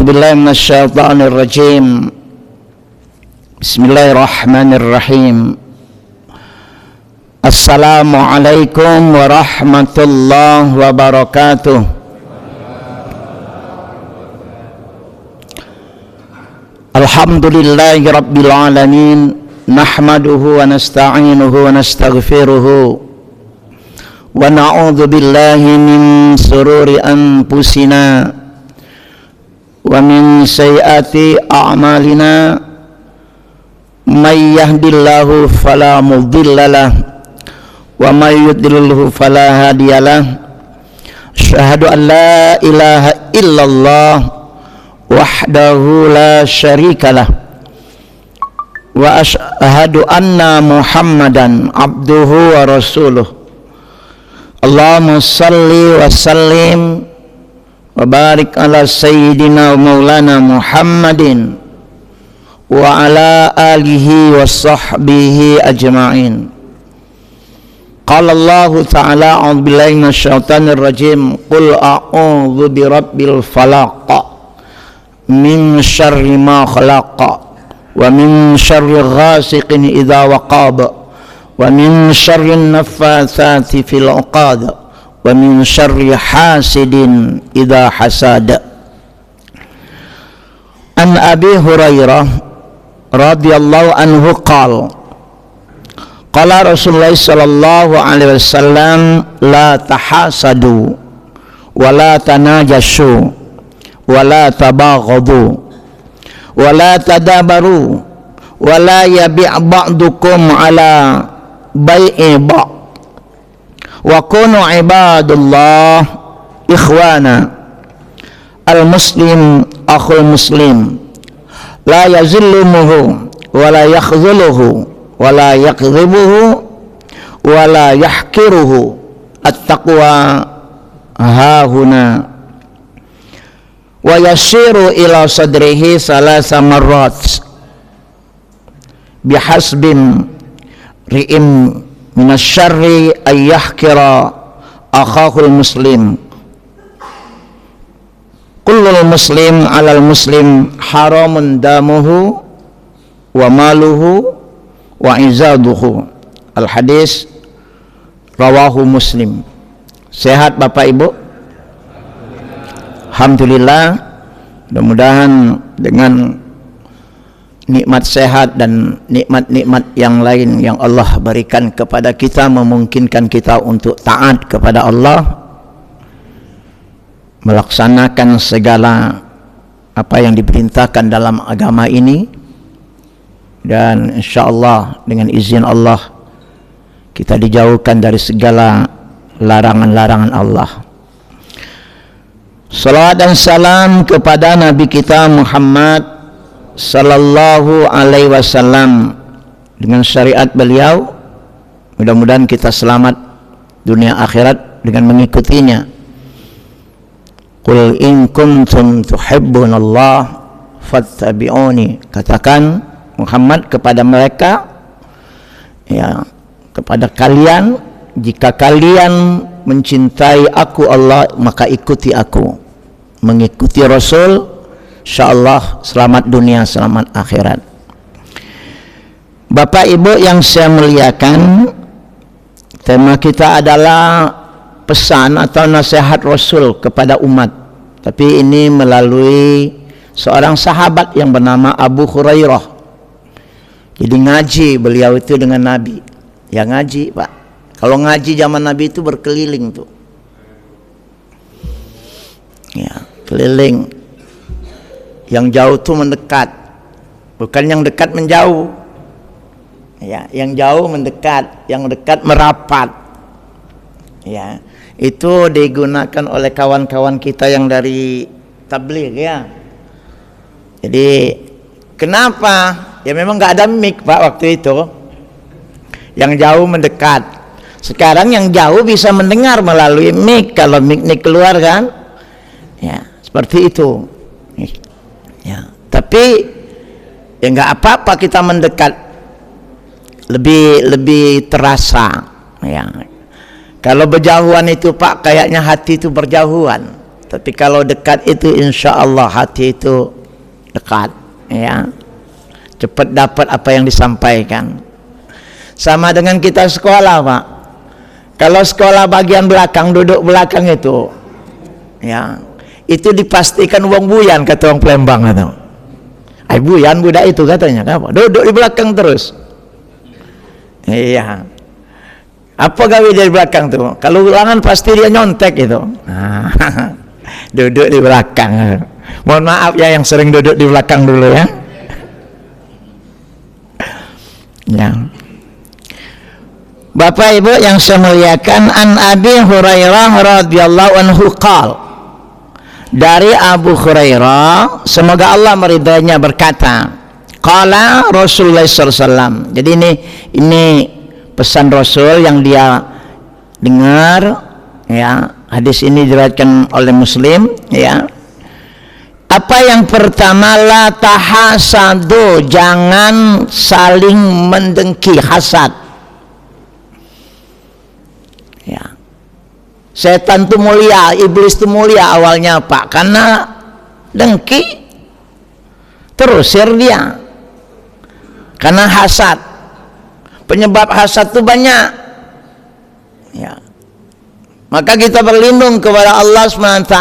A'udzubillahi minasyaitonirrajim. Bismillahirrahmanirrahim. Assalamualaikum warahmatullahi wabarakatuh. Alhamdulillahi rabbil alamin. Nahmaduhu wa nasta'inuhu wa nastaghfiruhu. Wa na'udzu billahi min sururi anfusina wa min sayyiati a'malina. May yahdihillahu fala mudhillalah wa may yudlilhu fala hadiyalah. Asyhadu an la ilaha illallah wahdahu la syarikalah wa asyhadu anna Muhammadan abduhu wa rasuluh. Allahumma salli wa sallim wa barik ala sayyidina wa maulana Muhammadin wa ala alihi wa sahbihi ajma'in. Qala Allah ta'ala a'udzu billahi minasyaitonir rajim. Qul a'udzu birabbil falaq min syarri ma khalaq wa min syarri ghasiqin idza waqab wa min syarri naffatsati fil 'uqad wa min syarri hasidin idza hasad. An Abi Hurairah radhiyallahu anhu qala qala Rasulullah sallallahu alaihi wasallam la tahasadu wa la tanajashu wa la tabaghadu wa la tadabaru wa la yabi' ba'dukum ala bai'i ba' wa kunu ibadullah ikhwana. Al muslim akhul muslim la yazilluhu wa la yakhzuluhu wa la yakdhibuhu wa la yahkiruhu. At-taqwa hahuna. Wa yasiru ila sadrihi salasa marrat bihasbin ri'im minasyarri ayyahkira akhahul muslim. Kullul muslim alal muslim haramun damuhu wa maluhu wa izaduhu. Al hadis rawahu Muslim. Sehat Bapak Ibu? Alhamdulillah. Mudah-mudahan dengan nikmat sehat dan nikmat-nikmat yang lain yang Allah berikan kepada kita memungkinkan kita untuk taat kepada Allah, melaksanakan segala apa yang diperintahkan dalam agama ini, dan insyaallah dengan izin Allah kita dijauhkan dari segala larangan-larangan Allah. Salawat dan salam kepada Nabi kita Muhammad sallallahu alaihi wasallam. Dengan syariat beliau mudah-mudahan kita selamat dunia akhirat dengan mengikutinya. Qul in kuntum tuhibbunallah fattabi'uni. Katakan Muhammad kepada mereka, ya, kepada kalian, jika kalian mencintai aku Allah maka ikuti aku. Mengikuti Rasul, insyaallah selamat dunia selamat akhirat. Bapak Ibu yang saya muliakan, tema kita adalah pesan atau nasihat Rasul kepada umat, tapi ini melalui seorang sahabat yang bernama Abu Hurairah. Jadi ngaji beliau itu dengan Nabi. Ya ngaji Pak. Kalau ngaji zaman Nabi itu berkeliling tuh. Ya, keliling. Yang jauh tuh mendekat. Bukan yang dekat menjauh. Ya, yang jauh mendekat, yang dekat merapat. Ya, itu digunakan oleh kawan-kawan kita yang dari tabligh ya. Jadi kenapa? Ya memang nggak ada mic Pak waktu itu. Yang jauh mendekat. Sekarang yang jauh bisa mendengar melalui mic kalau mic keluar kan. Ya, seperti itu. Ya, tapi ya nggak apa-apa kita mendekat. Lebih terasa ya. Kalau berjauhan itu Pak kayaknya hati itu berjauhan Tapi kalau dekat itu insya Allah hati itu dekat, ya. Cepat dapat apa yang disampaikan. Sama dengan kita sekolah, Pak. Kalau sekolah bagian belakang, duduk belakang itu, ya, itu dipastikan uang buyan, kata orang Palembang itu. Ay buyan budak itu katanya, apa? Duduk di belakang terus. Iya. Apa gawe dia di belakang tuh? Kalau ulangan pasti dia nyontek itu. Duduk di belakang. Mohon maaf ya yang sering duduk di belakang dulu ya. Ya. Bapak Ibu yang saya muliakan, an Abi Hurairah radhiyallahu anhu qala, dari Abu Hurairah semoga Allah meridainya berkata, qala Rasulullah sallallahu alaihi wasallam. Jadi ini pesan Rasul yang dia dengar, ya. Hadis ini diriwayatkan oleh Muslim, ya. Apa yang pertama, la tahasadu, jangan saling mendengki, hasad. Ya. Setan itu mulia, iblis itu mulia awalnya, Pak, karena dengki terusir dia. Karena hasad. Penyebab hasad itu banyak. Ya. Maka kita berlindung kepada Allah SWT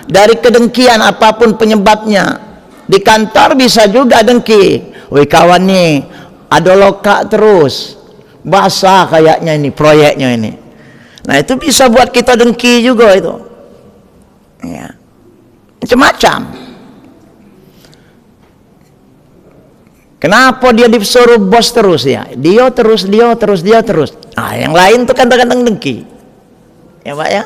dari kedengkian apapun penyebabnya. Di kantor bisa juga dengki. Woi kawan nih, ada loka terus. Basah kayaknya ini proyeknya ini. Nah itu bisa buat kita dengki juga itu. Ya. Macam-macam. Kenapa dia disuruh bos terus ya? Dia terus. Nah yang lain tuh kadang-kadang dengki. Ya Pak ya.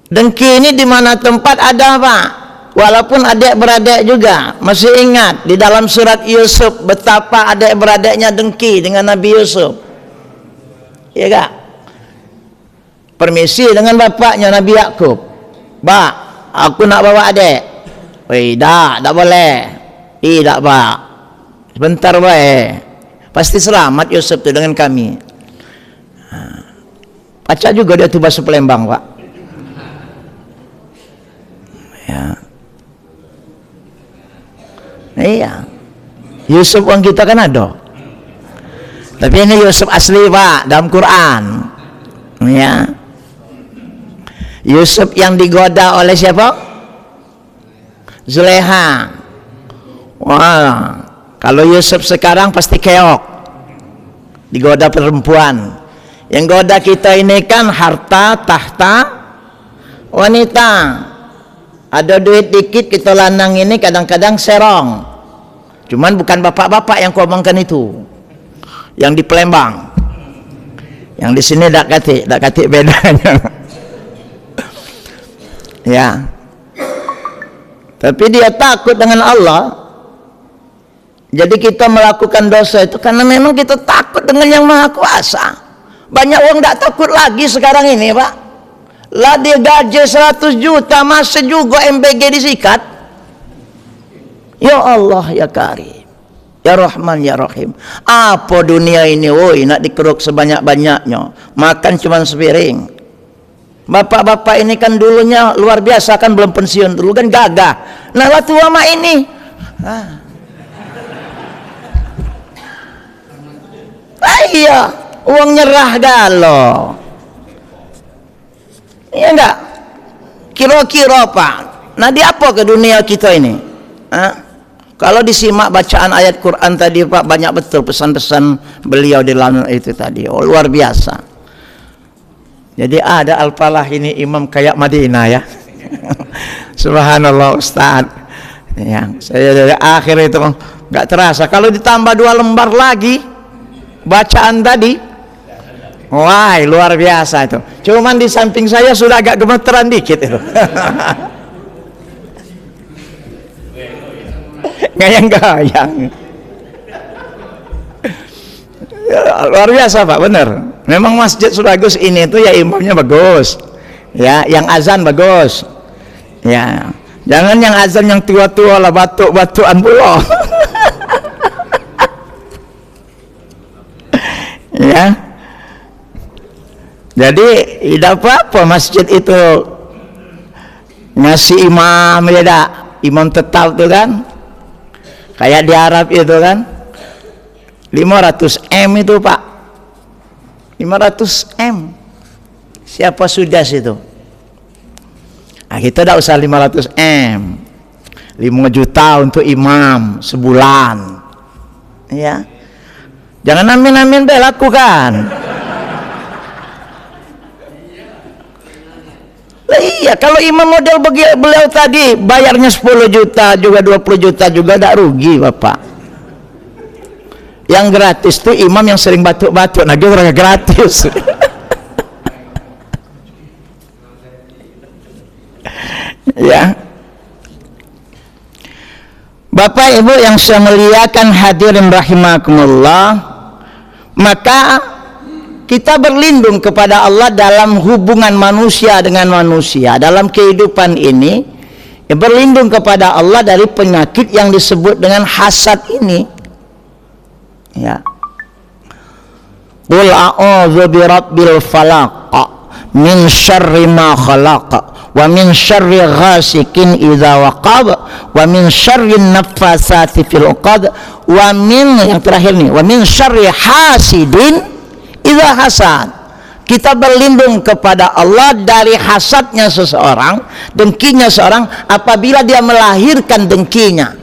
Dengki ini di mana tempat ada Pak. Walaupun adik-beradik juga. Masih ingat di dalam surat Yusuf betapa adik-beradiknya dengki dengan Nabi Yusuf. Iya gak? Permisi dengan bapaknya Nabi Yakub. Pak, aku nak bawa adik. Wih, tak boleh. Tidak Pak. Sebentar Pak. Pasti selamat Yusuf itu dengan kami. Baca juga dia tuh bahasa Palembang Pak. Ya. Iya. Yusuf yang kita kan ada. Tapi ini Yusuf asli Pak dalam Quran. Ya. Yusuf yang digoda oleh siapa? Zuleha. Wah, kalau Yusuf sekarang pasti keok. Digoda perempuan. Yang goda kita ini kan harta, tahta, wanita. Ada duit dikit kita lanang ini kadang-kadang serong. Cuman bukan bapak-bapak yang ngomongkan itu. Yang di Palembang. Yang di sini dak katik bedanya. Ya. Tapi dia takut dengan Allah. Jadi kita melakukan dosa itu karena memang kita takut dengan yang Maha Kuasa. Banyak orang tidak takut lagi sekarang ini Pak. Lah dia gaji 100 juta masih juga MBG disikat. Ya Allah ya Karim, ya Rahman ya Rahim. Apa dunia ini woi nak dikeruk sebanyak-banyaknya, makan cuma sepiring. Bapak-bapak ini kan dulunya luar biasa kan, belum pensiun dulu kan gagah. Nah lah tua mak ini iya uang nyerah galau. Iya enggak? Kira-kira Pak. Nah di apa ke dunia kita ini? Kalau disimak bacaan ayat Quran tadi Pak, banyak betul pesan-pesan beliau di dalam itu tadi. Oh luar biasa. Jadi ada Al-Falah ini imam kayak Madinah ya. Subhanallah Ustaz. Ya, saya dari akhir itu nggak terasa. Kalau ditambah 2 lembar lagi bacaan tadi, wah luar biasa itu. Cuman di samping saya sudah agak gemeteran dikit itu. Gayang-gayang. Ya, luar biasa Pak, bener. Memang Masjid Suragus ini tuh ya imamnya bagus, ya, yang azan bagus, ya. Jangan yang azan yang tua-tua lah, batuk-batukan pula. Ya. Jadi tidak apa-apa masjid itu ngasih imam, ya dak, imam tetap tuh kan, kayak di Arab itu kan, 500 M itu Pak, 500 M, siapa sudah situ? Nah, kita tidak usah 500 M, 5 juta untuk imam sebulan, ya, jangan amin-amin deh, lakukan. Iya, kalau imam model beliau tadi bayarnya 10 juta juga 20 juta juga tidak rugi Bapak. Yang gratis tuh imam yang sering batuk-batuk, nah dia orangnya gratis. Ya, Bapak Ibu yang saya muliakan hadirin rahimakumullah, maka kita berlindung kepada Allah dalam hubungan manusia dengan manusia dalam kehidupan ini, ya, berlindung kepada Allah dari penyakit yang disebut dengan hasad ini, ya. Qul a'udzu birabbil falaq min syarri ma khalaq wa min syarri ghasikin idza waqab wa min syarri naffasati fil 'uqad wa min, yang terakhir nih, wa min syarri hasidin idza hasad. Kita berlindung kepada Allah dari hasadnya seseorang, dengkinya seorang apabila dia melahirkan dengkinya.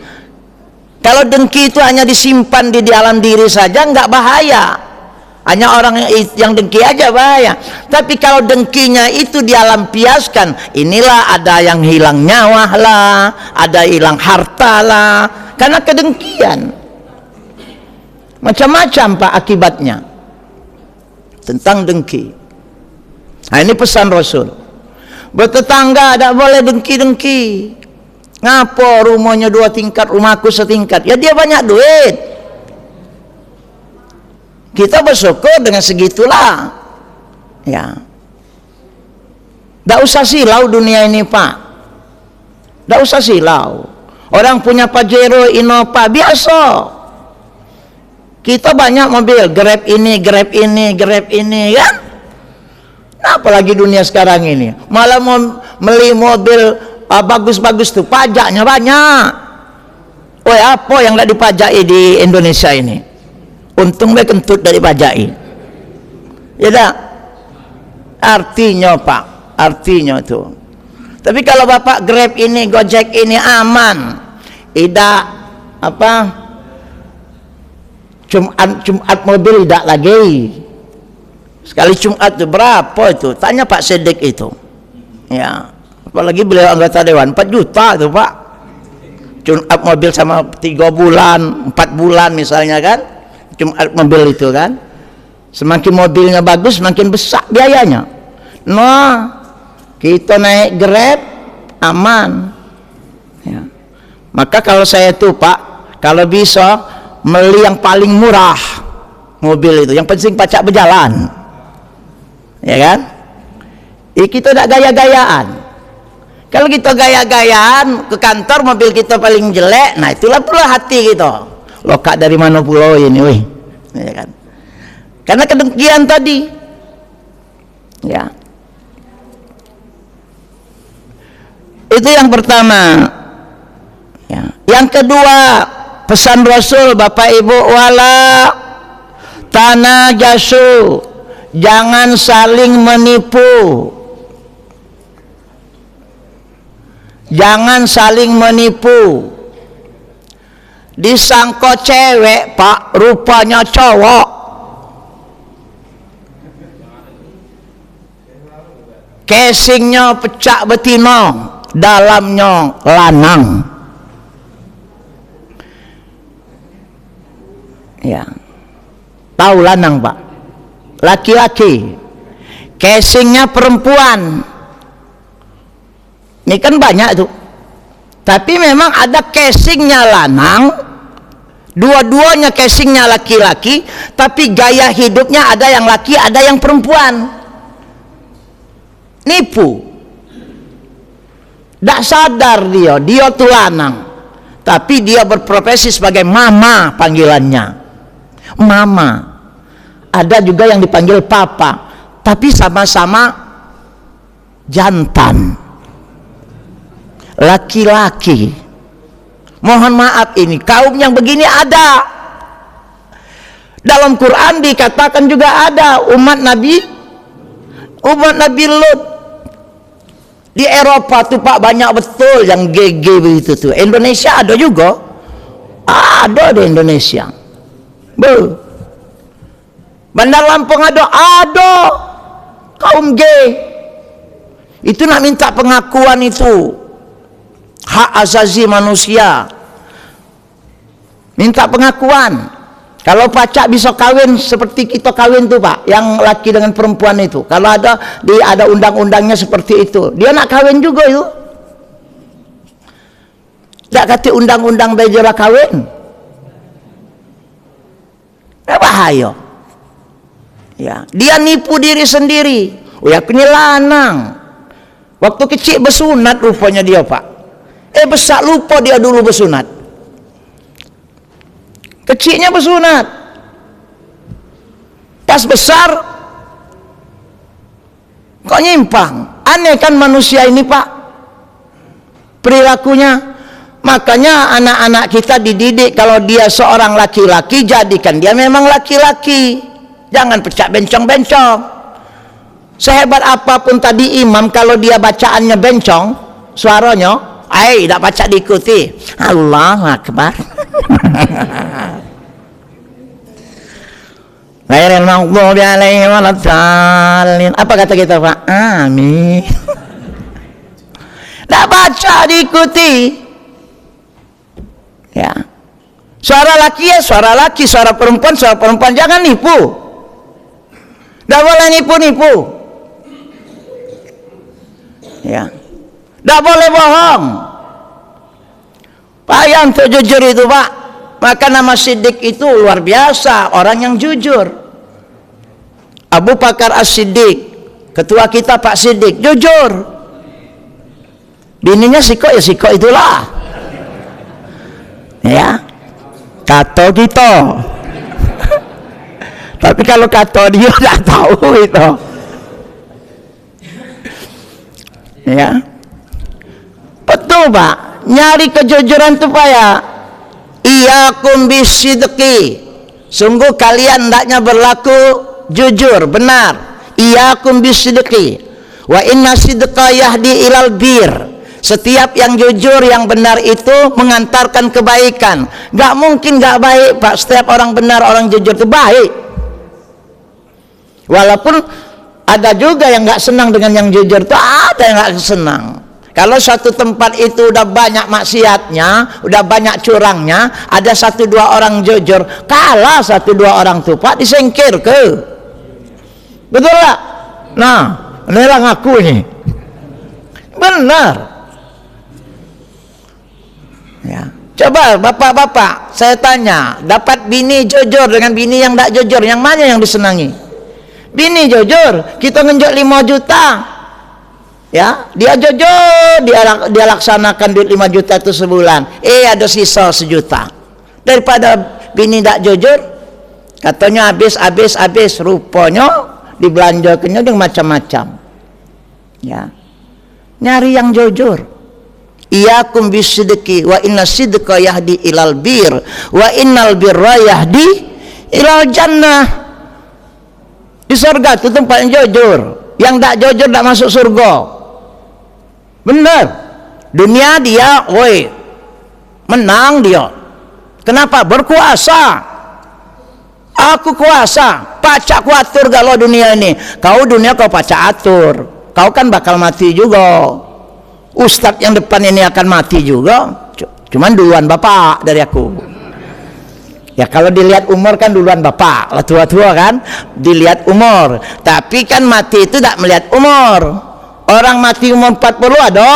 Kalau dengki itu hanya disimpan di dalam diri saja nggak bahaya, hanya orang yang dengki aja bahaya. Tapi kalau dengkinya itu dilampiaskan, inilah ada yang hilang nyawa lah, ada hilang harta lah, karena kedengkian. Macam-macam Pak akibatnya tentang dengki. Nah, ini pesan Rasul. Bertetangga tidak boleh dengki-dengki. Ngapo rumahnya 2 tingkat, rumahku setingkat? Ya dia banyak duit. Kita bersyukur dengan segitulah. Ya. Tidak usah silau dunia ini Pak. Tidak usah silau. Orang punya Pajero, Innova, biasa. Kita banyak mobil, Grab ini, Grab ini, Grab ini, kan? Nah, apalagi dunia sekarang ini, malah mau beli mobil bagus-bagus tuh, pajaknya banyak. Oh, apa yang tidak dipajaki di Indonesia ini? Untung dia kentut dari pajaki. Ya tak? Artinya Pak, artinya tuh. Tapi kalau Bapak Grab ini, Gojek ini aman, tidak apa? Jumat mobil tidak lagi. Sekali Jumat itu berapa itu? Tanya Pak Sedik itu. Ya, apalagi beliau anggota dewan 4 juta itu Pak. Jumat mobil sama 3 bulan, 4 bulan misalnya kan. Jumat mobil itu kan. Semakin mobilnya bagus, semakin besar biayanya. Nah, kita naik Grab aman. Ya. Maka kalau saya tuh Pak, kalau bisa beli yang paling murah mobil itu, yang penting pacak berjalan, ya kan? Kita tidak gaya-gayaan. Kalau kita gaya-gayaan ke kantor, mobil kita paling jelek, nah itulah pula hati kita. Lokak dari mana pulau ini, wih, ya kan? Karena kedengkian tadi, ya. Itu yang pertama. Ya. Yang kedua, pesan Rasul Bapak Ibu, wala tanajasu, jangan saling menipu. Jangan saling menipu. Disangka cewek Pak, rupanya cowok. Casingnya pecah betina, dalamnya lanang. Ya, tahu lanang Pak, laki-laki, casingnya perempuan. Ini kan banyak tuh, tapi memang ada casingnya lanang, dua-duanya casingnya laki-laki, tapi gaya hidupnya ada yang laki, ada yang perempuan. Nipu, tidak sadar dia tuh lanang, tapi dia berprofesi sebagai mama panggilannya. Mama, ada juga yang dipanggil papa. tapi sama-sama jantan, laki-laki. Mohon maaf, ini kaum yang begini ada. Dalam Quran dikatakan juga ada umat Nabi Lut. Di Eropa tuh Pak banyak betul yang GG begitu tuh. Indonesia ada juga. Ada di Indonesia. Bandar Lampung ada kaum gay. Itu nak minta pengakuan itu. Hak asasi manusia. Minta pengakuan. Kalau pacak bisa kawin seperti kita kawin tuh Pak, yang laki dengan perempuan itu. Kalau ada undang-undangnya seperti itu, dia nak kawin juga itu. Tak kata undang-undang bejara kawin. Bahaya. Ya, dia nipu diri sendiri. Oh ya, ini lanang. Waktu kecil bersunat rupanya dia Pak. Besar lupa dia dulu bersunat. Kecilnya bersunat, pas besar kok nyimpang. Aneh kan manusia ini Pak, perilakunya. Makanya anak-anak kita dididik, kalau dia seorang laki-laki, jadikan dia memang laki-laki, jangan pecah bencong-bencong. Sehebat apapun tadi imam, kalau dia bacaannya bencong suaranya, tidak baca diikuti. Allahu Akbar. Ghairil maghdubi alaihim waladdallin. Apa kata kita Pak? Amin. Tak baca diikuti. Ya. Suara laki ya suara laki, suara perempuan jangan nipu. Tak boleh nipu-nipu. Ya. Tak boleh bohong. Pak yang jujur itu Pak. Maka nama Siddiq itu luar biasa, orang yang jujur. Abu Bakar As-Siddiq, ketua kita Pak Siddiq, jujur. Bininya siko ya siko itulah. Ya, kato gitu. Tapi kalau kato dia tidak tahu itu. Ya, betul Pak. Nyari kejujuran itu Pak ya. Iyakum bisidqi, sungguh kalian hendaknya berlaku jujur, benar. Iyakum bisidqi, wa inna sidqa yahdi ilal bir. Setiap yang jujur, yang benar itu mengantarkan kebaikan. Gak mungkin gak baik Pak. Setiap orang benar, orang jujur itu baik. Walaupun ada juga yang gak senang dengan yang jujur itu, ada yang gak senang. Kalau suatu tempat itu udah banyak maksiatnya, udah banyak curangnya, ada 1-2 orang jujur, kalah 1-2 orang tuh Pak, disingkir ke. Betul lah. Nah, inilah ngaku ini. Benar. Ya. Coba bapak-bapak, saya tanya, dapat bini jujur dengan bini yang tak jujur, yang mana yang disenangi? Bini jujur, kita ngenjok 5 juta. Ya, dia jujur, dia laksanakan duit 5 juta itu sebulan. Ada sisa 1 juta. Daripada bini tak jujur, katanya habis, rupanya dibelanjakannya dengan macam-macam. Ya. Nyari yang jujur. Iyakum bisidqi wa inna sidqa yahdi ilal bir wa innal birra yahdi ilal jannah. Di surga itu tempat yang jujur. Yang tak jujur tak masuk surga. Benar. Dunia dia, menang dia. Kenapa? Berkuasa. Aku kuasa, pacak ku atur galau dunia ini. Kau dunia kau pacak atur. Kau kan bakal mati juga. Ustadz yang depan ini akan mati juga. Cuman duluan bapak dari aku. Ya kalau dilihat umur kan duluan bapak. Lah tua-tua kan dilihat umur. Tapi kan mati itu tak melihat umur. Orang mati umur 40 ada.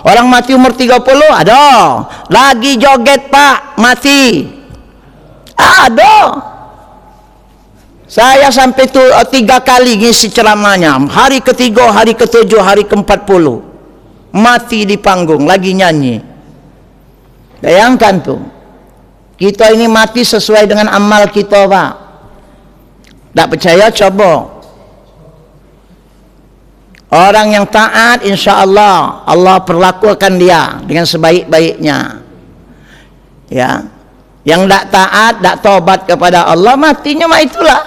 Orang mati umur 30 ada. Lagi joget Pak, mati. Ada. Saya sampai 3 kali ngisi ceramahnya. Hari ke-3, hari ke-7, hari ke-40. Mati di panggung, lagi nyanyi. Bayangkan tuh. Kita ini mati sesuai dengan amal kita Pak. Tak percaya coba. Orang yang taat insya Allah Allah perlakukan dia dengan sebaik-baiknya. Ya, yang tidak taat, tidak tobat kepada Allah, matinya mah itulah.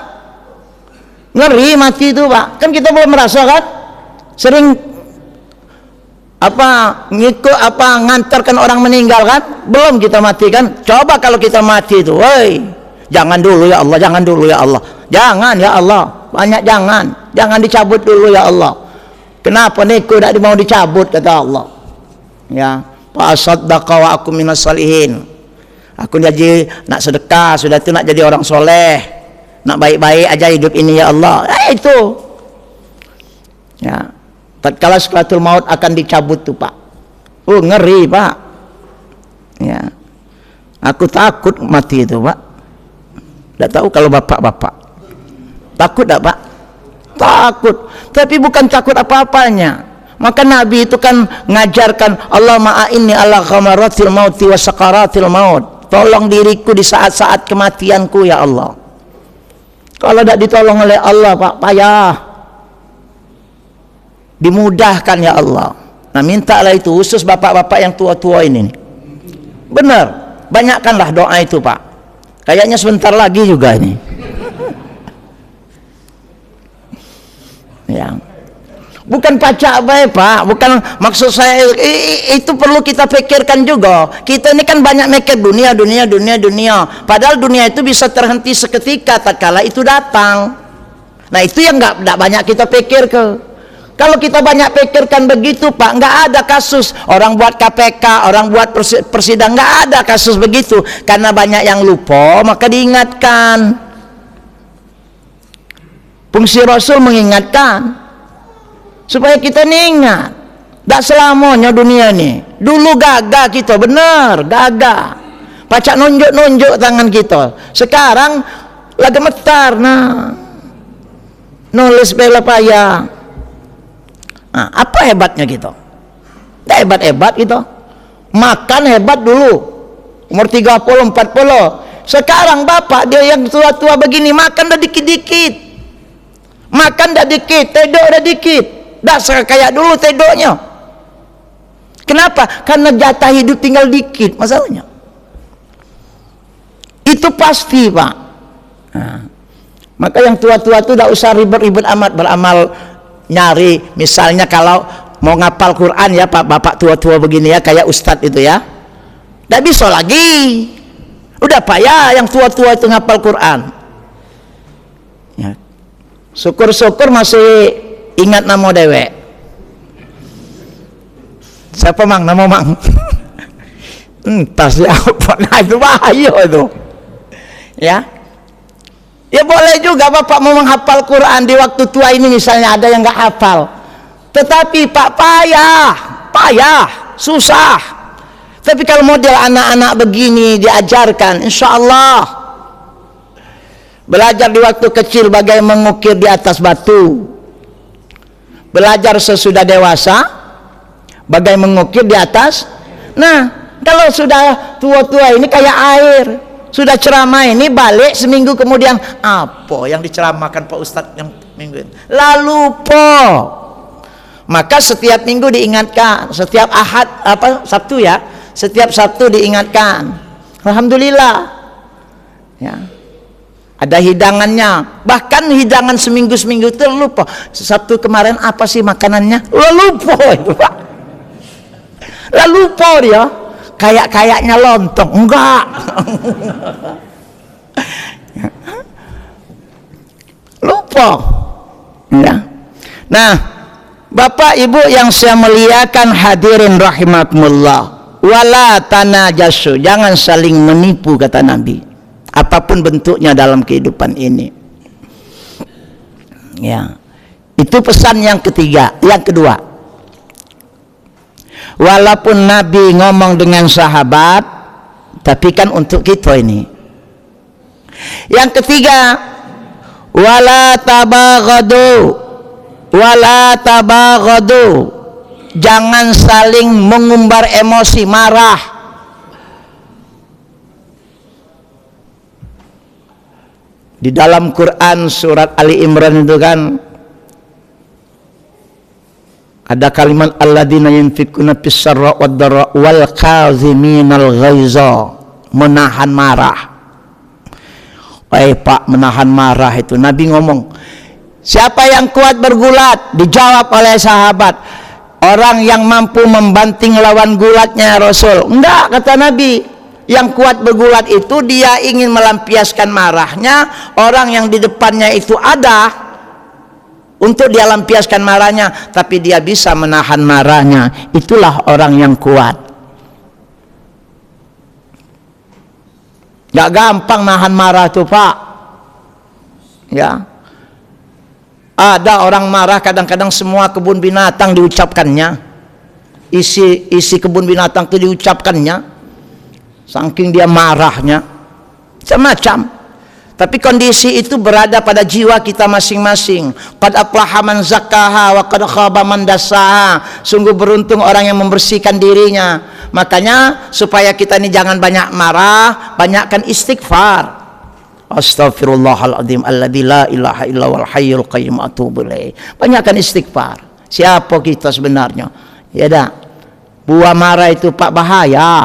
Ngeri mati itu Pak. Kan kita belum merasa kan? Sering ngikut ngantarkan orang meninggal kan? Belum kita mati kan? Coba kalau kita mati itu, woi, jangan dulu ya Allah, jangan dulu ya Allah. Jangan ya Allah, banyak jangan dicabut dulu ya Allah. Kenapa niku tidak mau dicabut kata Allah. Ya, fa saddaqa wa aku minas salihin. Aku jadi nak sedekah, sudah itu nak jadi orang soleh, nak baik-baik aja hidup ini ya Allah. Itu. Ya, tatkala sakaratul maut akan dicabut tuh Pak. Oh ngeri Pak. Ya, aku takut mati itu Pak. Tidak tahu kalau bapak-bapak takut tak Pak? Takut, tapi bukan takut apa-apanya. Maka Nabi itu kan ngajarkan Allah ma'inni ala ghamaratil mauti wa sakaratil maut. Tolong diriku di saat-saat kematianku ya Allah. Kalau tidak ditolong oleh Allah Pak, payah. Dimudahkan ya Allah. Nah mintalah itu khusus bapak-bapak yang tua-tua ini. Benar, banyakkanlah doa itu Pak. Kayaknya sebentar lagi juga ini. Ya, bukan pacak baik Pak, bukan maksud saya itu perlu kita pikirkan juga. Kita ini kan banyak mikir dunia. Padahal dunia itu bisa terhenti seketika tatkala itu datang. Nah itu yang nggak banyak kita pikir ke. Kalau kita banyak pikirkan begitu Pak, nggak ada kasus orang buat KPK, orang buat persidangan, nggak ada kasus begitu. Karena banyak yang lupa, maka diingatkan. Fungsi Rasul mengingatkan supaya kita ingat, tak selamanya dunia ini. Dulu gagah kita, benar gagah, pacak nunjuk tangan kita. Sekarang lagi gemetar, nah nulis bela payah. Nah, apa hebatnya kita? Tak hebat gitu. Makan hebat dulu, umur 30, 40. Sekarang bapak dia yang tua-tua begini makan dah dikit-dikit. Makan dah dikit, tedok dah dikit. Dah kayak dulu tedoknya. Kenapa? Karena jatah hidup tinggal dikit masalahnya. Itu pasti Pak. Nah, maka yang tua-tua itu tidak usah ribet-ribet amat beramal, nyari misalnya kalau mau ngapal Quran ya Pak, bapak tua-tua begini ya kayak ustadz itu ya. Tidak bisa lagi. Udah payah yang tua-tua itu ngapal Quran. Ya. Syukur-syukur masih ingat nama dewek. Siapa Mang? Nama Mang? Entah siapa. Nah itu bahaya itu. Ya. Ya boleh juga bapak mau menghafal Quran di waktu tua ini misalnya ada yang nggak hafal. Tetapi Pak payah, susah. Tapi kalau model anak-anak begini diajarkan, insya Allah. Belajar di waktu kecil bagaimana mengukir di atas batu. Belajar sesudah dewasa bagaimana mengukir di atas. Nah, kalau sudah tua-tua ini kayak air. Sudah ceramah ini balik seminggu kemudian apa yang diceramahkan Pak Ustadz yang minggu ini? Lalu maka setiap minggu diingatkan, setiap Ahad Sabtu ya, setiap Sabtu diingatkan. Alhamdulillah. Ya. Ada hidangannya, bahkan hidangan seminggu itu lupa. Sabtu kemarin apa sih makanannya? Lupa itu Pak. Lupa dia. Kayaknya lontong, enggak. Lupa. Ya. Nah, Bapak Ibu yang saya muliakan hadirin rahimakumullah, wala tanajasu, jangan saling menipu kata Nabi. Apapun bentuknya dalam kehidupan ini. Ya. Itu pesan yang ketiga, yang kedua. Walaupun Nabi ngomong dengan sahabat, tapi kan untuk kita ini. Yang ketiga, wala tabaghadu. Jangan saling mengumbar emosi, marah. Di dalam Quran surat Ali Imran itu kan Ada kalimat alladzina yunfikuna fis sarra wad dharra wal kaziminal ghaiza, menahan marah. Pak, menahan marah itu Nabi ngomong, siapa yang kuat bergulat? Dijawab oleh sahabat, orang yang mampu membanting lawan gulatnya Rasul. Enggak, kata Nabi, yang kuat bergulat itu dia ingin melampiaskan marahnya. Orang yang di depannya itu ada untuk dia lampiaskan marahnya, tapi dia bisa menahan marahnya. Itulah orang yang kuat. Gak gampang nahan marah tuh Pak. Ya, ada orang marah kadang-kadang semua kebun binatang diucapkannya, isi kebun binatang itu diucapkannya, saking dia marahnya, macam-macam. Tapi kondisi itu berada pada jiwa kita masing-masing. Qad aflaha man zakkaha wa qad khaba man dassaha. Sungguh beruntung orang yang membersihkan dirinya. Makanya supaya kita ini jangan banyak marah, banyakkan istighfar. Astaghfirullahaladzim alladzi la ilaha illa wal hayyul qayyum atubu ilaih. Banyakkan istighfar. Siapa kita sebenarnya? Ya dah. Buah marah itu Pak bahaya.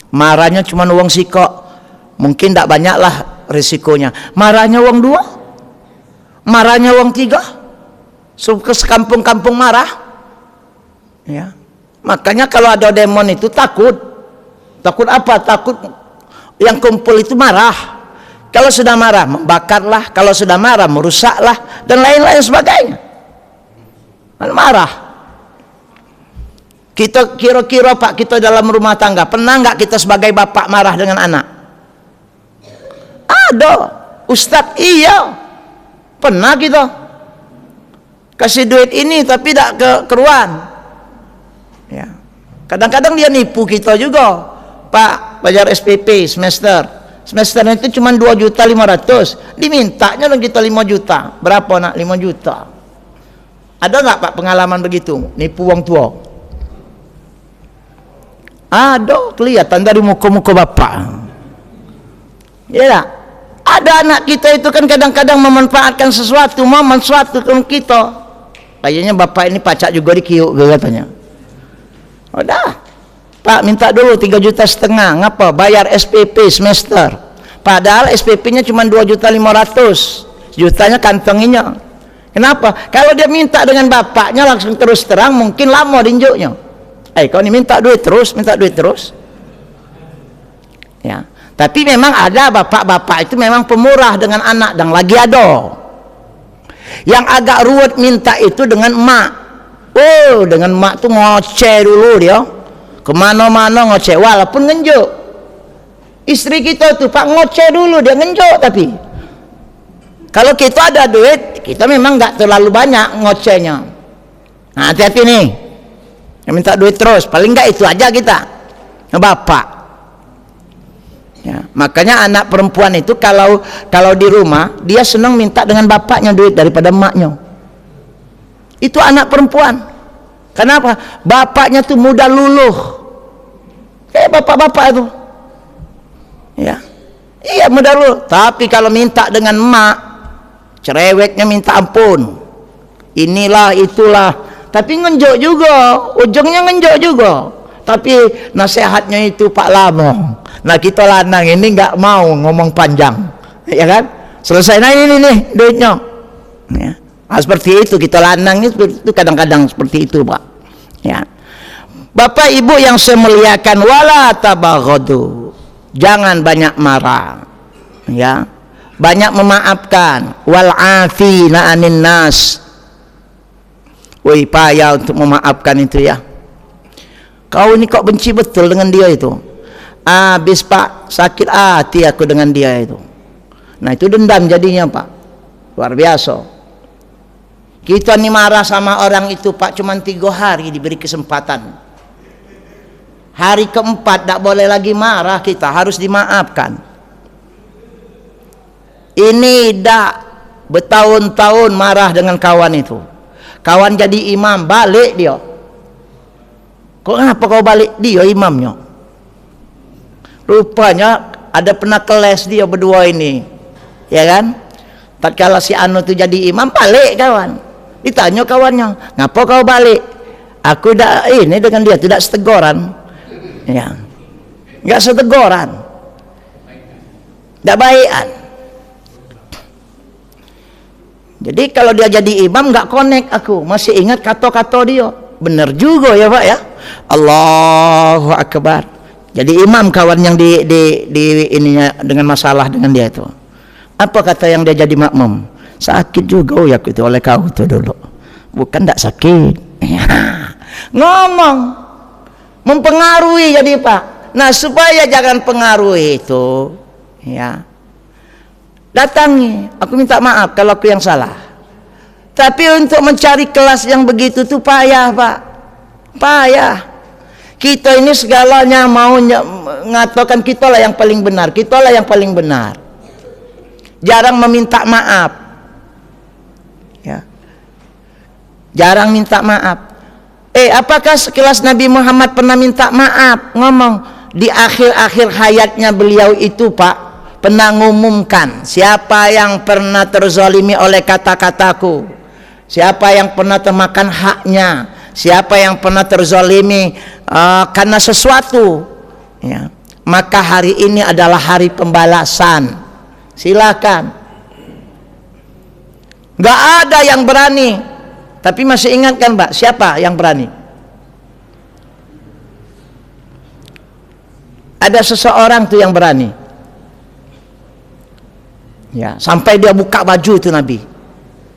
Marahnya cuma uang sikok. Mungkin tak banyaklah risikonya. Marahnya uang 2, marahnya uang 3, ke sekampung-kampung marah. Ya, makanya kalau ada demon itu takut apa? Takut yang kumpul itu marah. Kalau sudah marah membakarlah, kalau sudah marah merusaklah, dan lain-lain sebagainya. Marah. Kita kira-kira Pak, kita dalam rumah tangga pernah nggak kita sebagai bapak marah dengan anak? Ada, Ustadz, iya, pernah kita kasih duit ini tapi tidak keruan. Ya, kadang-kadang dia nipu kita juga. Pak, bayar SPP semester itu cuma 2.500.000, dimintanya dong kita 5 juta. Berapa nak 5 juta? Ada nggak Pak pengalaman begitu? Nipu uang tua? Ada, kelihatan dari muka-muka bapak. Ya, ada anak kita itu kan kadang-kadang memanfaatkan sesuatu, momen sesuatu kan kita. Kayaknya bapak ini pacak juga di kiuk katanya. Udah, Pak minta dulu 3,5 juta, ngapa? Bayar SPP semester. Padahal SPP-nya cuma 2.500.000, jutanya kantonginya. Kenapa? Kalau dia minta dengan bapaknya langsung terus terang, mungkin lama dinjuknya. Kau ini minta duit terus. Ya. Tapi memang ada bapak-bapak itu memang pemurah dengan anak, dan lagi ada yang agak ruwet minta itu dengan emak. Oh, dengan emak tuh ngoceh dulu dia, kemana-mana ngoceh, walaupun ngenjuk. Istri kita tuh Pak ngoceh dulu, dia ngenjuk. Tapi kalau kita ada duit, kita memang nggak terlalu banyak ngocehnya. Nah, hati-hati nih, yang minta duit terus, paling nggak itu aja kita, bapak. Ya, makanya anak perempuan itu kalau di rumah dia senang minta dengan bapaknya duit daripada emaknya. Itu anak perempuan. Kenapa? Bapaknya tuh mudah luluh, kayak bapak-bapak itu. Ya, iya mudah luluh. Tapi kalau minta dengan emak, cerewetnya minta ampun. Inilah itulah. Tapi ngenjok juga, ujungnya ngenjok juga. Tapi nasihatnya itu Pak lama. Nah kita lanang ini nggak mau ngomong panjang, ya kan? Selesai nah ini nih duitnya. Ya. Nah, seperti itu kita lanang itu kadang-kadang seperti itu Pak. Ya. Bapak Ibu yang saya muliakan, wala tabaghadu, jangan banyak marah. Ya. Banyak memaafkan, wal afina anin nas. Woi, payah untuk memaafkan itu ya. Kau ini kok benci betul dengan dia itu? Habis Pak, sakit hati aku dengan dia itu. Nah itu dendam jadinya Pak, luar biasa. Kita nih marah sama orang itu Pak cuma 3 hari diberi kesempatan. Hari keempat tidak boleh lagi marah, kita harus dimaafkan. Ini dah bertahun-tahun marah dengan kawan itu. Kawan jadi imam, balik dia. Kok kenapa kau balik? Dia imamnya. Rupanya ada pernah keles dia berdua ini, ya kan? Tatkala si Anu itu jadi imam, balik kawan. Ditanya kawannya, ngapa kau balik? Aku dah ini dengan dia tidak seteguran, ya, nggak seteguran, tidak baikan. Jadi kalau dia jadi imam nggak connect, aku masih ingat kata-kata dia. Benar juga ya Pak ya. Allahu Akbar. Jadi imam kawan yang di ininya dengan masalah dengan dia itu. Apa kata yang dia jadi makmum? Sakit juga ya itu oleh kau itu dulu. Bukan tidak sakit. Ya. Ngomong mempengaruhi jadi Pak. Nah supaya jangan pengaruhi itu, ya. Datangi, aku minta maaf kalau aku yang salah. Tapi untuk mencari kelas yang begitu tuh payah Pak, payah. Kita ini segalanya mau mengatakan kita lah yang paling benar, kita lah yang paling benar. Jarang meminta maaf, ya. Jarang minta maaf. Apakah sekelas Nabi Muhammad pernah minta maaf? Ngomong di akhir-akhir hayatnya beliau itu Pak, pernah ngumumkan, siapa yang pernah terzalimi oleh kata-kataku, siapa yang pernah termakan haknya, siapa yang pernah terzalimi karena sesuatu, ya, maka hari ini adalah hari pembalasan. Silakan. Gak ada yang berani. Tapi masih ingat kan Mbak, siapa yang berani? Ada seseorang tuh yang berani. Ya, sampai dia buka baju itu Nabi.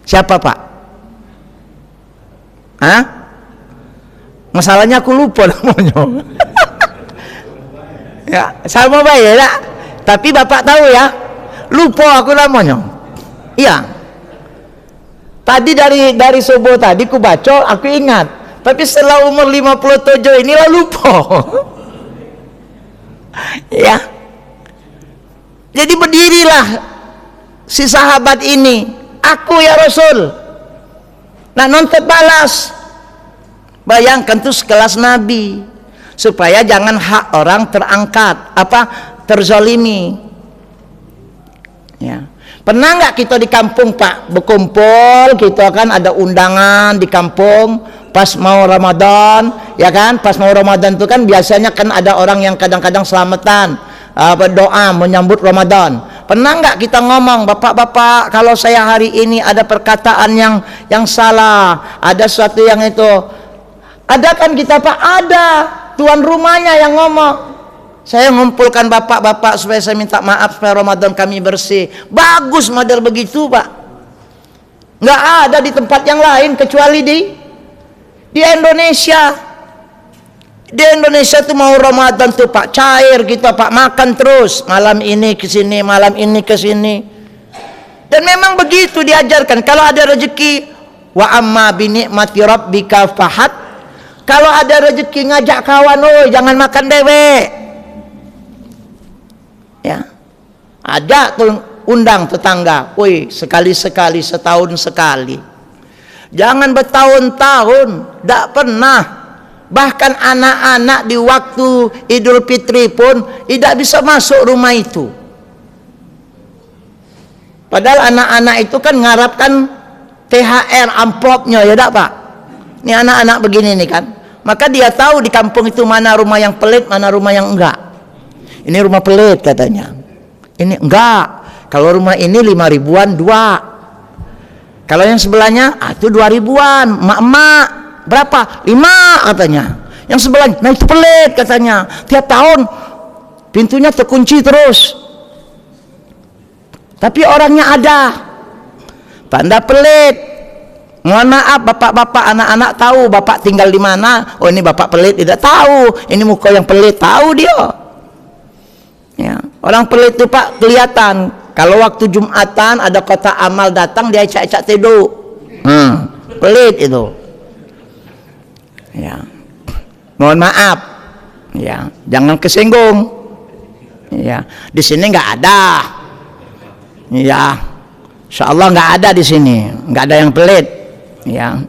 Siapa Pak? Hah? Masalahnya aku lupa namanya. Ya, sama baik ya. Tapi Bapak tahu ya, lupa aku namanya. Iya. Tadi dari subuh tadi ku baca, aku ingat. Tapi setelah umur 57 inilah lupa. Ya. Jadi berdirilah si sahabat ini, aku ya Rasul, nah nuntut balas. Bayangkan tuh sekelas Nabi, supaya jangan hak orang terangkat, terzalimi. Ya. Pernah nggak kita di kampung Pak berkumpul, kita kan ada undangan di kampung pas mau Ramadan, ya kan? Pas mau Ramadan itu kan biasanya kan ada orang yang kadang-kadang selamatan, berdoa menyambut Ramadan. Pernah nggak kita ngomong, bapak-bapak, kalau saya hari ini ada perkataan yang salah, ada sesuatu yang itu, ada kan kita Pak? Ada tuan rumahnya yang ngomong. Saya ngumpulkan bapak-bapak supaya saya minta maaf supaya Ramadan kami bersih. Bagus model begitu Pak. Nggak ada di tempat yang lain kecuali di Indonesia. Di Indonesia tuh mau Ramadan tuh Pak cair kita Pak, makan terus, malam ini ke sini, malam ini ke sini. Dan memang begitu diajarkan. Kalau ada rezeki, wa amma bi ni'mati rabbika fahad. Kalau ada rezeki ngajak kawan, jangan makan dewek. Ya. Ada tuh undang tetangga, sekali-sekali, setahun sekali. Jangan bertahun-tahun, tidak pernah. Bahkan anak-anak di waktu Idul Fitri pun tidak bisa masuk rumah itu. Padahal anak-anak itu kan mengharapkan THR amplopnya, ya tak Pak? Ini anak-anak begini nih kan. Maka dia tahu di kampung itu mana rumah yang pelit, mana rumah yang enggak. Ini rumah pelit katanya. Ini enggak. Kalau rumah ini 5 ribuan 2. Kalau yang sebelahnya itu 2 ribuan. Emak-emak berapa? 5 katanya. Yang sebelahnya, nah itu pelit katanya. Tiap tahun pintunya terkunci terus. Tapi orangnya ada. Tanda pelit. Mohon maaf bapak-bapak, anak-anak tahu bapak tinggal di mana. Oh ini bapak pelit, tidak tahu. Ini muka yang pelit, tahu dia. Ya, orang pelit itu Pak kelihatan. Kalau waktu Jumatan ada kota amal datang, dia ecak-ecak tidur. Pelit itu. Ya. Mohon maaf. Ya, jangan kesinggung. Ya, di sini nggak ada. Ya, insya Allah nggak ada di sini, nggak ada yang pelit. Ya,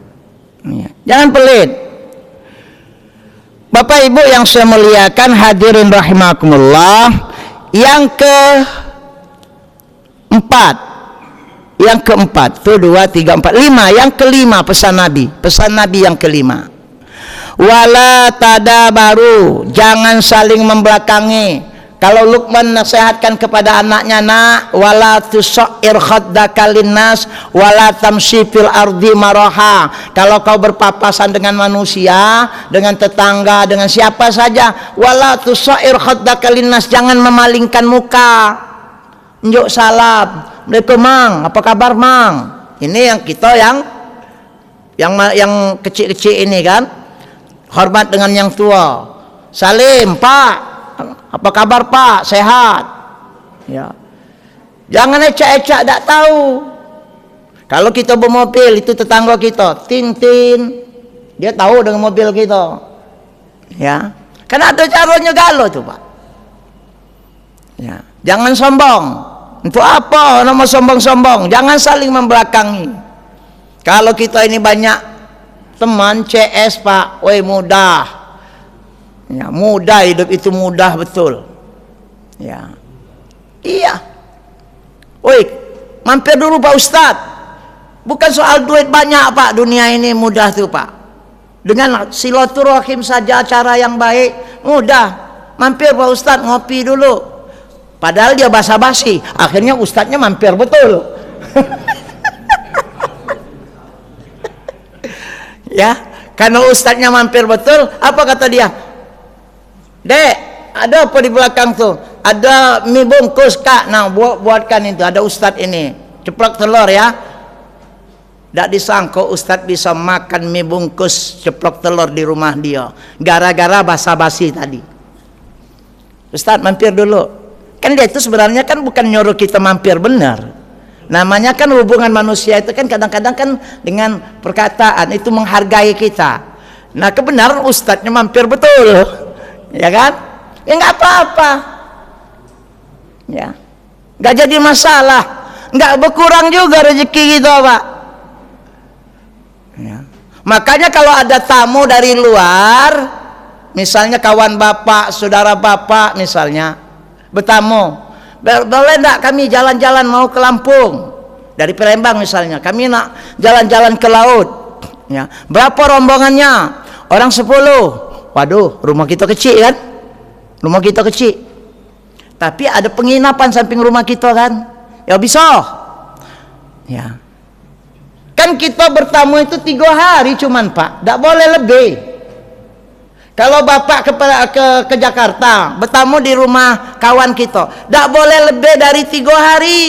jangan pelit. Bapak Ibu yang saya muliakan, hadirin rahimakumullah. Yang keempat, Yang keempat, tuh 2, 3, 4, 5. Yang kelima pesan Nabi. Pesan Nabi yang kelima. Wala tadabaru, jangan saling membelakangi. Kalau Luqman nasihatkan kepada anaknya, nak, wala tusair khaddaka linnas wala tamshi fil ardi maraha. Kalau kau berpapasan dengan manusia, dengan tetangga, dengan siapa saja, wala tusair khaddaka linnas, jangan memalingkan muka. Njuk salam. Assalamualaikum mang, apa kabar mang? Ini yang kita yang kecil-kecil ini kan. Hormat dengan yang tua. Salim, Pak. Apa kabar Pak? Sehat? Ya. Jangan ecak-ecak, tak tahu. Kalau kita bermobil, itu tetangga kita, tin, dia tahu dengan mobil kita. Ya. Karena ada caranya galo tuh, Pak. Ya. Jangan sombong. Untuk apa nama sombong-sombong? Jangan saling membelakangi. Kalau kita ini banyak teman CS, Pak, woi mudah. Ya, mudah, hidup itu mudah betul. Ya. Iya. Woi, mampir dulu Pak Ustadz. Bukan soal duit banyak, Pak. Dunia ini mudah tuh, Pak. Dengan silaturahim saja, cara yang baik, mudah. Mampir Pak Ustadz, ngopi dulu. Padahal dia basa-basi. Akhirnya Ustadznya mampir betul. Ya, karena Ustadznya mampir betul, apa kata dia? Dek, ada apa di belakang tuh? Ada mie bungkus, Kak. Nah, buatkan itu. Ada Ustadz ini. Ceplok telur ya. Tidak disangka Ustadz bisa makan mie bungkus ceplok telur di rumah dia. Gara-gara basa-basi tadi. Ustadz mampir dulu. Kan dia itu sebenarnya kan bukan nyuruh kita mampir, benar. Namanya kan hubungan manusia itu kan kadang-kadang kan dengan perkataan itu menghargai kita. Nah, kebenaran Ustadznya mampir betul. Ya kan? Ya nggak apa-apa. Ya, nggak jadi masalah. Nggak berkurang juga rezeki kita, Pak. Ya. Makanya kalau ada tamu dari luar, misalnya kawan bapak, saudara bapak, misalnya bertamu, boleh nggak kami jalan-jalan mau ke Lampung dari Palembang misalnya, kami nak jalan-jalan ke laut. Ya. Berapa rombongannya? Orang 10. Waduh, rumah kita kecil kan? Rumah kita kecil. Tapi ada penginapan samping rumah kita kan? Ya bisa. Ya. Kan kita bertamu itu 3 hari cuman, Pak. Tidak boleh lebih. Kalau Bapak ke Jakarta, bertamu di rumah kawan kita, tidak boleh lebih dari 3 hari.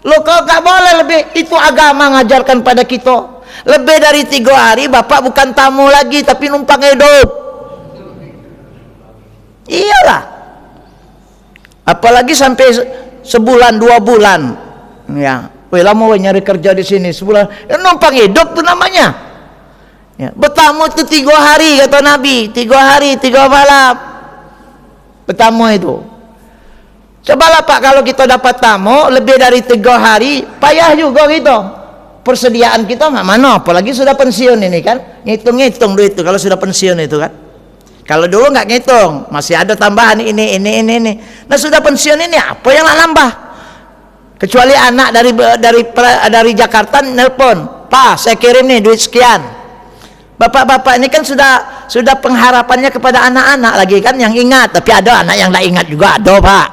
Loh, kok nggak boleh lebih? Itu agama ngajarkan pada kita. Lebih dari 3 hari, Bapak bukan tamu lagi, tapi numpang hidup. Iyalah, apalagi sampai sebulan 2 bulan, ya, weh lama nyari kerja di sini sebulan, ya, numpang hidup tuh namanya. Ya, bertamu itu 3 hari kata Nabi, 3 hari 3 malam bertamu itu. Cobalah Pak, kalau kita dapat tamu lebih dari 3 hari, payah juga gitu. Persediaan kita mana, apalagi sudah pensiun ini kan, ngitung-ngitung duit itu kalau sudah pensiun itu kan. Kalau dulu nggak ngitung, masih ada tambahan ini. Nah sudah pensiun ini apa yang nambah? Kecuali anak dari Jakarta nelpon, Pak saya kirim nih duit sekian. Bapak-bapak ini kan sudah pengharapannya kepada anak-anak lagi kan yang ingat. Tapi ada anak yang nggak ingat juga ada, Pak.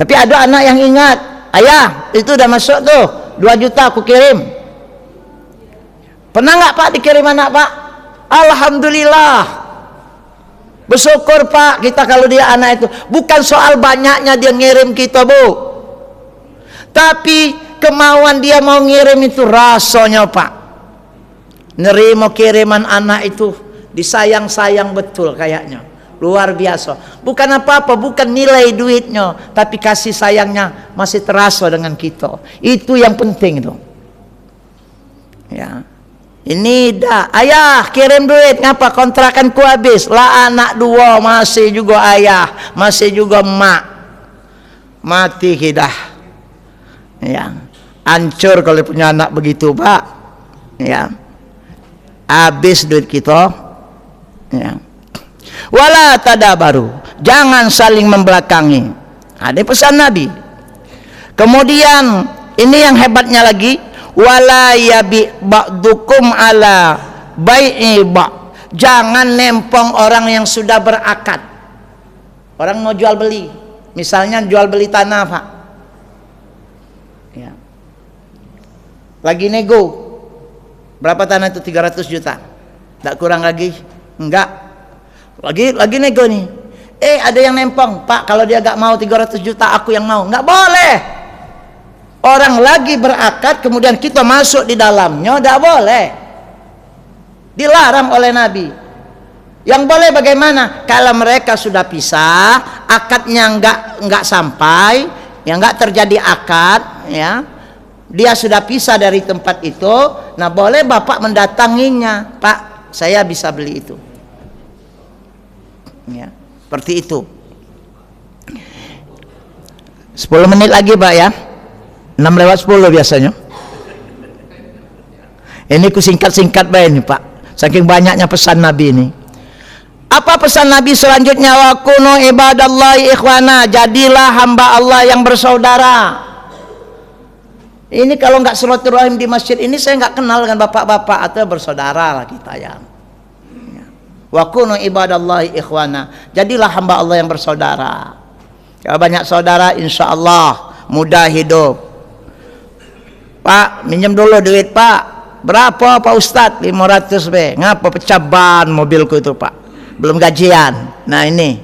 Tapi ada anak yang ingat, ayah itu udah masuk tuh 2 juta aku kirim. Pernah nggak Pak dikirim anak, Pak? Alhamdulillah. Bersyukur Pak kita kalau dia anak itu. Bukan soal banyaknya dia ngirim kita, Bu, tapi kemauan dia mau ngirim itu rasanya, Pak. Nerima kiriman anak itu disayang-sayang betul kayaknya. Luar biasa. Bukan apa-apa, bukan nilai duitnya, tapi kasih sayangnya masih terasa dengan kita. Itu yang penting itu. Ya. Ini dah, ayah kirim duit, ngapa kontrakanku habis? Lah anak 2 masih juga ayah, masih juga emak. Mati kita. Ya. Hancur kalau punya anak begitu, Pak. Ya. Habis duit kita. Ya. Wala tadabaru, jangan saling membelakangi. Ada pesan Nabi. Kemudian ini yang hebatnya lagi, wala yabi ba'dukum ala bai'i ba'. Jangan nempong orang yang sudah berakad. Orang mau jual beli, misalnya jual beli tanah, Pak. Ya. Lagi nego. Berapa tanah itu? 300 juta. Tidak kurang lagi? Enggak. Lagi nego nih. Ada yang nempong, Pak, kalau dia gak mau 300 juta aku yang mau. Enggak boleh. Orang lagi berakad kemudian kita masuk di dalamnya, enggak boleh. Dilarang oleh Nabi. Yang boleh bagaimana? Kalau mereka sudah pisah, akadnya enggak sampai, ya enggak terjadi akad, ya. Dia sudah pisah dari tempat itu, nah boleh bapak mendatanginya, Pak, saya bisa beli itu. Ya, seperti itu. 10 menit lagi, Pak, ya. 6:10 biasanya. Ini ku singkat-singkat Pak ini, Pak. Saking banyaknya pesan Nabi ini. Apa pesan Nabi selanjutnya? Wa kunu ibadallahi ikhwana, jadilah hamba Allah yang bersaudara. Ini kalau nggak silaturahim di masjid ini, saya nggak kenal dengan bapak-bapak, atau bersaudara lah kita ya. Wa kunu ibadallahi ikhwana, jadilah hamba Allah yang bersaudara. Kalau banyak saudara, insya Allah mudah hidup. Pak, minjem dulu duit, Pak. Berapa, Pak Ustadz? 500 be. Ngapa pecah ban mobilku itu, Pak? Belum gajian. Nah ini.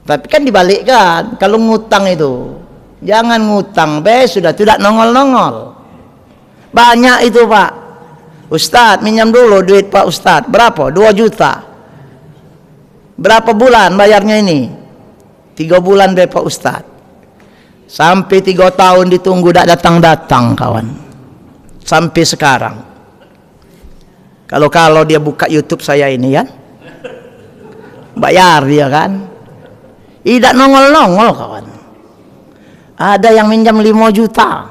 Tapi kan dibalikkan. Kalau ngutang itu, jangan ngutang be, sudah tidak nongol-nongol. Banyak itu, Pak. Ustadz, minjem dulu duit Pak Ustadz. Berapa? 2 juta. Berapa bulan bayarnya ini? 3 bulan be, Pak Ustadz. Sampai 3 tahun ditunggu, tidak datang-datang kawan. Sampai sekarang. Kalau dia buka YouTube saya ini ya, bayar dia kan. Tidak nongol-nongol kawan. Ada yang minjam 5 juta.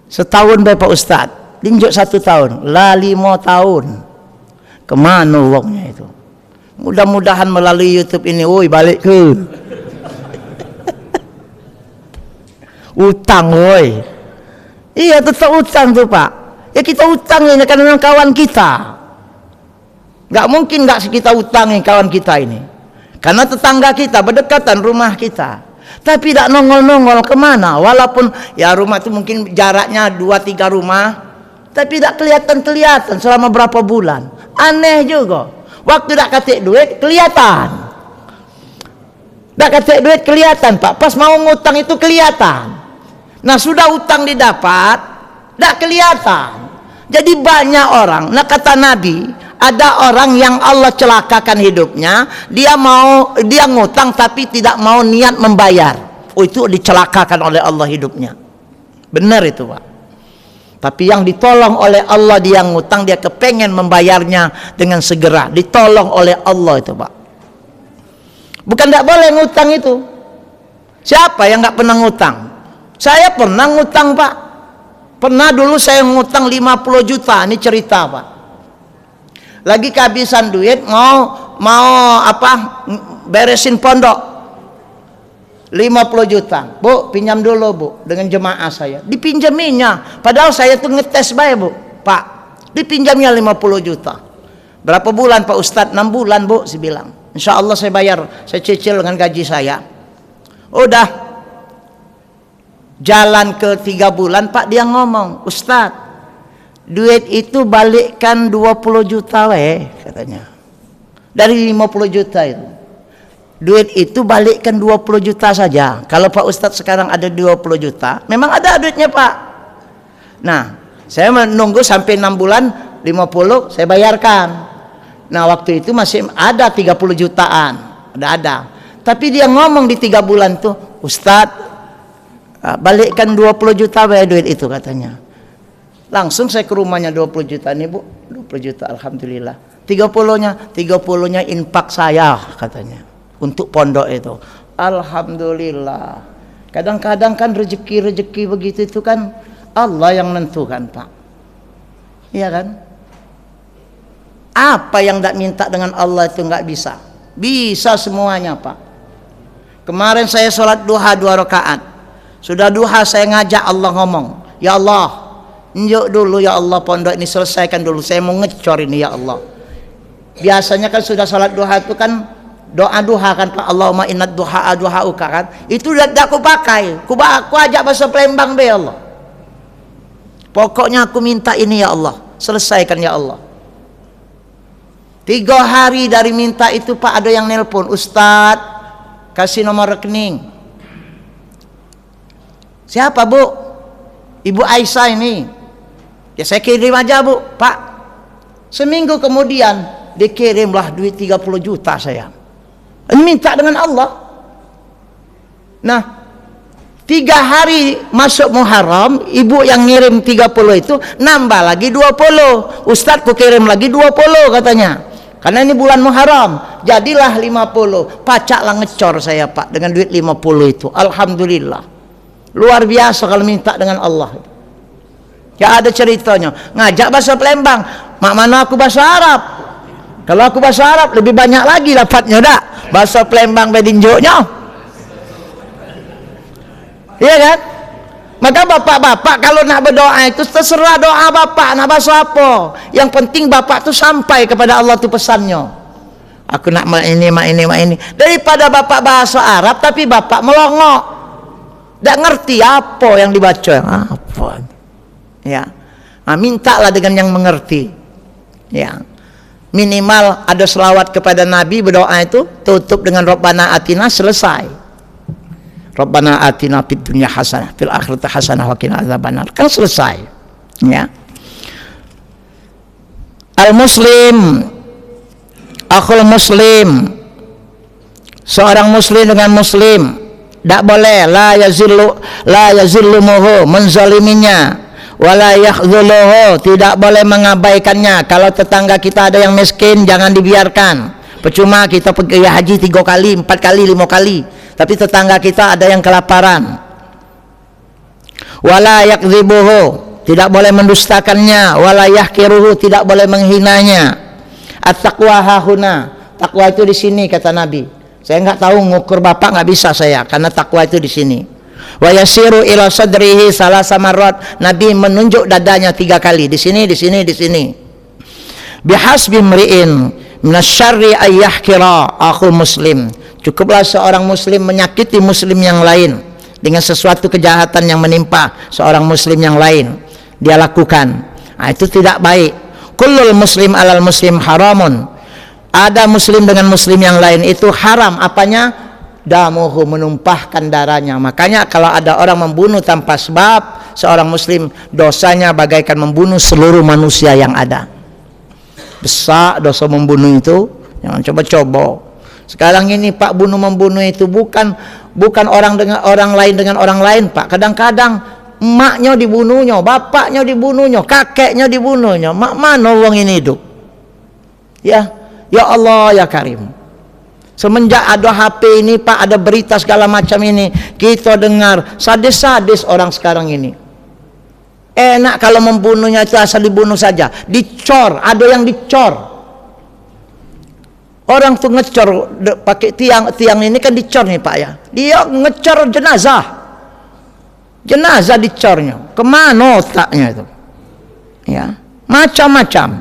Setahun be Pak Ustadz. Linjok 1 tahun. Lah 5 tahun. Kemana uangnya itu? Mudah-mudahan melalui YouTube ini, woi balik ke. Utang woi. Iya tetap utang tuh Pak. Ya kita utang ini karena kawan kita. Gak mungkin gak kita utangin kawan kita ini. Karena tetangga kita berdekatan rumah kita. Tapi tidak nongol-nongol kemana. Walaupun ya rumah itu mungkin jaraknya 2-3 rumah, tapi tidak kelihatan selama berapa bulan. Aneh juga. Waktu tidak ketik duit kelihatan. Tidak ketik duit kelihatan Pak. Pas mau ngutang itu kelihatan. Nah sudah utang didapat, tidak kelihatan. Jadi banyak orang. Nah kata Nabi, ada orang yang Allah celakakan hidupnya. Dia ngutang tapi tidak mau niat membayar. Oh itu dicelakakan oleh Allah hidupnya. Benar itu Pak. Tapi yang ditolong oleh Allah, dia ngutang, dia kepengen membayarnya dengan segera. Ditolong oleh Allah itu Pak. Bukan tidak boleh ngutang itu. Siapa yang nggak pernah ngutang? Saya pernah ngutang Pak. Pernah dulu saya ngutang 50 juta. Ini cerita Pak. Lagi kehabisan duit, mau beresin pondok. 50 juta. Bu, pinjam dulu Bu dengan jemaah saya. Dipinjaminya. Padahal saya tuh ngetes baik Bu. Pak, dipinjamnya 50 juta. Berapa bulan Pak Ustadz? 6 bulan Bu, saya bilang. Insya Allah saya bayar, saya cicil dengan gaji saya. Udah. Jalan ke 3 bulan Pak, dia ngomong, Ustadz, duit itu balikkan 20 juta katanya. Dari 50 juta itu. Duit itu balikkan 20 juta saja. Kalau Pak Ustadz sekarang ada 20 juta, memang ada duitnya Pak. Nah, saya menunggu sampai 6 bulan 50 saya bayarkan. Nah, waktu itu masih ada 30 jutaan. Ada. Tapi dia ngomong di 3 bulan tuh, Ustadz, balikkan 20 juta bayar duit itu katanya. Langsung saya ke rumahnya 20 juta nih Bu, 20 juta alhamdulillah. 30-nya infak saya katanya untuk pondok itu. Alhamdulillah. Kadang-kadang kan rezeki begitu itu kan Allah yang menentukan Pak. Iya kan? Apa yang tidak minta dengan Allah itu nggak bisa. Bisa semuanya Pak. Kemarin saya sholat duha 2 rakaat. Sudah duha saya ngajak Allah ngomong, ya Allah, njuk dulu ya Allah pondok ini selesaikan dulu, saya mau ngecor ini ya Allah. Biasanya kan sudah salat duha itu kan doa duha kan Pak, Allahumma innad duha duhauka kan. Itu tidak aku pakai. Aku ajak bahasa Palembang be ya Allah. Pokoknya aku minta ini ya Allah, selesaikan ya Allah. 3 hari dari minta itu Pak, ada yang nelpon, Ustadz kasih nomor rekening. Siapa Bu? Ibu Aisyah ini. Ya saya kirim aja Bu. Pak, seminggu kemudian dikirimlah duit 30 juta saya. Minta dengan Allah. Nah, 3 hari masuk Muharram, ibu yang ngirim 30 itu nambah lagi 20. Ustadz ku kirim lagi 20 katanya. Karena ini bulan Muharram, jadilah 50. Pacaklah ngecor saya Pak dengan duit 50 itu. Alhamdulillah. Luar biasa kalau minta dengan Allah. Ya ada ceritanya. Ngajak bahasa Palembang, mak mana aku bahasa Arab. Kalau aku bahasa Arab lebih banyak lagi dapatnya dak. Bahasa Palembang bedinjoknya. Iya kan? Maka bapak-bapak kalau nak berdoa itu terserah doa bapak nak bahasa apa. Yang penting bapak tu sampai kepada Allah tu pesannya. Aku nak mak ini. Daripada bapak bahasa Arab tapi bapak melongok. Tak ngerti apa yang dibaca. Apa? Ya. Nah, mintalah dengan yang mengerti. Ya. Minimal ada selawat kepada Nabi, berdoa itu tutup dengan Rabbana atina, selesai. Rabbana atina fid dunya hasanah fil akhirati hasanah wa qina adzabannar, kan selesai. Ya. Al muslim akhul muslim, seorang muslim dengan muslim tidak boleh la yazillumuhu menzaliminya, wala yakhdhuluhu tidak boleh mengabaikannya. Kalau tetangga kita ada yang miskin jangan dibiarkan. Percuma kita pergi haji 3 kali, 4 kali, 5 kali, tapi tetangga kita ada yang kelaparan. Wala yakdzibuhu tidak boleh mendustakannya, wala yahkiruhu tidak boleh menghinanya. At-taqwa hahuna, takwa itu di sini kata Nabi. Saya enggak tahu ngukur bapak, enggak bisa saya, karena takwa itu di sini. Wa yasiru ila sadrihi salasa marrat, Nabi menunjuk dadanya 3 kali, di sini, di sini, di sini. Bihasbi mri'in minasyarri ayyahkira akhu muslim, cukuplah seorang muslim menyakiti muslim yang lain dengan sesuatu kejahatan yang menimpa seorang muslim yang lain dia lakukan. Nah, itu tidak baik. Kullul muslim alal muslim haramun, ada muslim dengan muslim yang lain itu haram. Apanya? Damuhu, menumpahkan darahnya. Makanya kalau ada orang membunuh tanpa sebab seorang muslim, dosanya bagaikan membunuh seluruh manusia yang ada. Besar dosa membunuh itu, jangan coba-coba. Sekarang ini Pak, bunuh membunuh itu bukan orang dengan orang lain dengan orang lain Pak. Kadang-kadang emaknya dibunuhnya, bapaknya dibunuhnya, kakeknya dibunuhnya. Mak mana wong ini hidup? Ya Allah ya Karim. Semenjak ada HP ini Pak, ada berita segala macam ini, kita dengar sadis-sadis orang sekarang ini. Enak kalau membunuhnya itu asal dibunuh saja, dicor, ada yang dicor. Orang tuh ngecor pakai tiang ini kan dicor nih Pak ya. Dia ngecor jenazah dicornya. Kemana otaknya itu? Ya, macam-macam.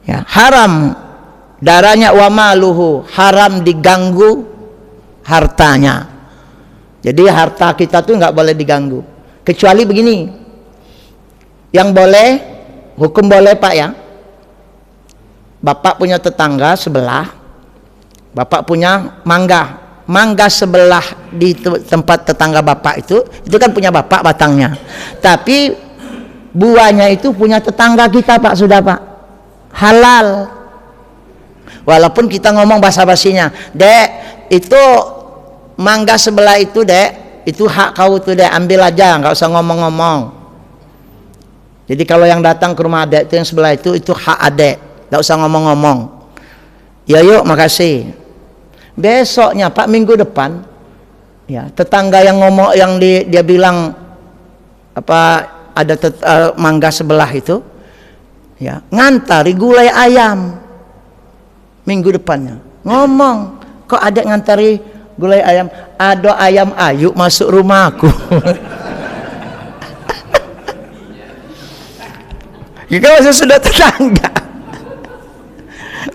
Ya, haram darahnya, wa maluhu, haram diganggu hartanya. Jadi harta kita tuh nggak boleh diganggu. Kecuali begini. Yang boleh, hukum boleh Pak ya. Bapak punya tetangga sebelah, bapak punya mangga sebelah di tempat tetangga bapak itu kan punya bapak batangnya. Tapi buahnya itu punya tetangga kita Pak, sudah Pak. Halal. Walaupun kita ngomong basa-basinya, Dek, itu mangga sebelah itu Dek, itu hak kau tuh Dek, ambil aja, nggak usah ngomong-ngomong. Jadi kalau yang datang ke rumah adek itu yang sebelah itu hak adek, nggak usah ngomong-ngomong. Ya yuk, makasih. Besoknya Pak, minggu depan, ya tetangga yang ngomong, yang dia bilang apa ada mangga sebelah itu, ya ngantari gulai ayam. Minggu depannya ngomong, kok adek ngantari gulai ayam, ada ayam ayu masuk rumahku. Jika masih sudah tetangga,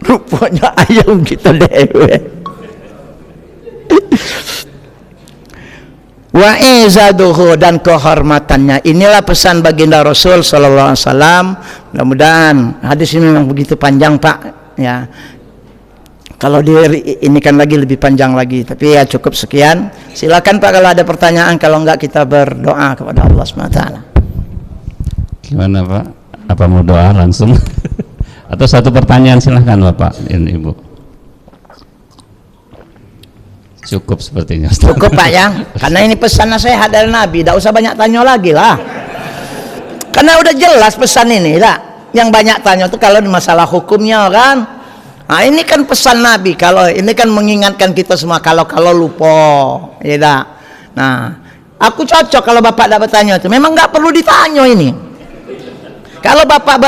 rupanya ayam kita dewe. Wa izaduhu, dan kehormatannya. Inilah pesan baginda Rasul sallallahu alaihi wasallam. Mudah-mudahan hadis ini memang begitu panjang, Pak, ya. Kalau ini kan lagi lebih panjang lagi, tapi ya cukup sekian. Silakan Pak kalau ada pertanyaan, kalau enggak kita berdoa kepada Allah SWT. Gimana Pak? Apa mau doa langsung? Atau satu pertanyaan, silahkan Bapak dan Ibu. Cukup sepertinya. Cukup Pak ya, karena ini pesan nasihat dari Nabi, tidak usah banyak tanya lagi lah. Karena udah jelas pesan ini, tak? Yang banyak tanya itu kalau di masalah hukumnya kan. Nah ini kan pesan Nabi, kalau ini kan mengingatkan kita semua kalau lupa, ya tak? Nah, aku cocok kalau Bapak tidak bertanya itu, memang nggak perlu ditanya ini. Kalau Bapak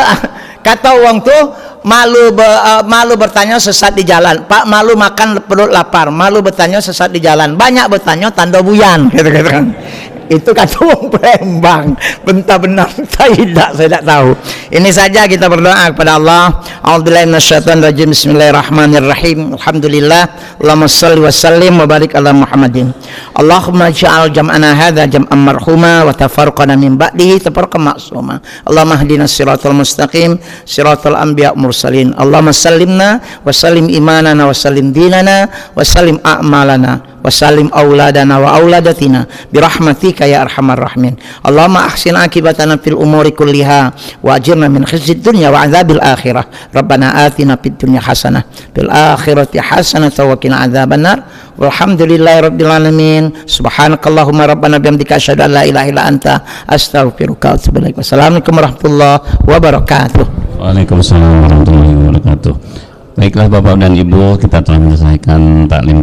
kata uang tuh malu bertanya sesat di jalan, Pak, malu makan perut lapar, malu bertanya sesat di jalan, banyak bertanya tanda buyan, gitu kan. Itu kata orang Palembang, bentar benar saya tidak tahu. Ini saja kita berdoa kepada Allah. A'udzubillahi minasyaitonir rajim. Bismillahirrahmanirrahim. Alhamdulillah. Allahumma shalli wa sallim wa barik ala Muhammadin. Allahumma ja'al jam'ana hadza jam'an marhuma wa tafarraqana min ba'dihi tafarraqan ma'suma. Allahumma ihdinas siratal mustaqim, siratal anbiya mursalin. Allahumma sallimna wa sallim imanana wa sallim dinana wa sallim a'malana wa sallim auladana wa auladatina birahmatika ya arhamar rahimin. Allahumma ahsin akibatana fil umuri kulliha wa ajirna min khizyid dunya wa adzabil akhirah. Rabbana atina fid dunya hasanah fil akhirati hasanah wa qina adzabannar. Walhamdulillahi rabbil alamin. Subhanakallahumma rabbana bihamdika asyhadu an la ilaha illa anta astaghfiruka wa atubu ilaik. Wassalamualaikum warahmatullahi wabarakatuh. Waalaikumsalam warahmatullahi wabarakatuh. Baiklah Bapak dan Ibu, kita telah menyelesaikan taklim